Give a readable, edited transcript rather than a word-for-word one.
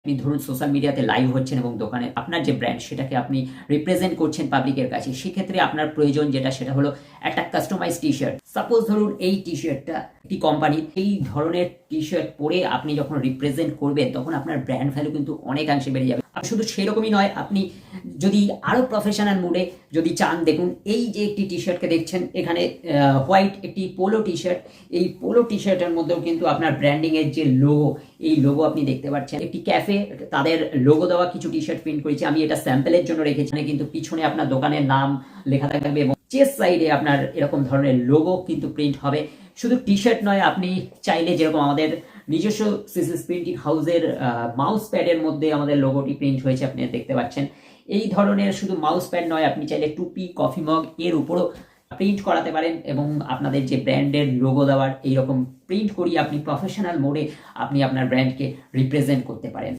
আপনি ধরুন সোশ্যাল মিডিয়াতে লাইভ হচ্ছেন এবং দোকানে আপনার যে ব্র্যান্ড সেটাকে আপনি রিপ্রেজেন্ট করছেন পাবলিকের কাছে, সেক্ষেত্রে আপনার প্রয়োজন যেটা সেটা হলো একটা কাস্টমাইজ টি শার্ট। সাপোজ ধরুন এই টি শার্টটা একটি কোম্পানির, এই ধরনের টি শার্ট পরে আপনি যখন রিপ্রেজেন্ট করবেন তখন আপনার ব্র্যান্ড ভ্যালু কিন্তু অনেকাংশে বেড়ে যাবে। আর শুধু সেরকমই নয়, আপনি যদি আরো প্রফেশনাল মুডে যদি চান, দেখুন এই যে একটি টি শার্টকে দেখছেন এখানে হোয়াইট একটি পোলো টি শার্ট, এই পোলো টি শার্টের মধ্যেও কিন্তু আপনার ব্র্যান্ডিং এর যে লোগো, এই লোগো আপনি দেখতে পাচ্ছেন। একটি ক্যাফে তাদের লোগো দেওয়া কিছু টি শার্ট প্রিন্ট করেছি, আমি এটা স্যাম্পলের জন্য রেখেছি। কিন্তু পিছনে আপনার দোকানের নাম লেখা থাকবে এবং চেস্ট সাইডে আপনার এরকম ধরনের লোগো কিন্তু প্রিন্ট হবে। শুধু টি শার্ট নয়, আপনি চাইলে যেরকম আমাদের নিজস্ব সিসিস প্রিন্টিং হাউসের মাউস প্যাডের মধ্যে আমাদের লোগোটি প্রিন্ট হয়েছে, আপনি দেখতে পাচ্ছেন। এই ধরনের শুধু মাউস প্যাড নয়, আপনি চাইলে টুপি, কফি মগ এর উপরও প্রিন্ট করাতে পারেন এবং আপনাদের যে ব্র্যান্ডের লোগো দেওয়ার এইরকম প্রিন্ট করিয়ে আপনি প্রফেশনাল মোডে আপনি আপনার ব্র্যান্ডকে রিপ্রেজেন্ট করতে পারেন।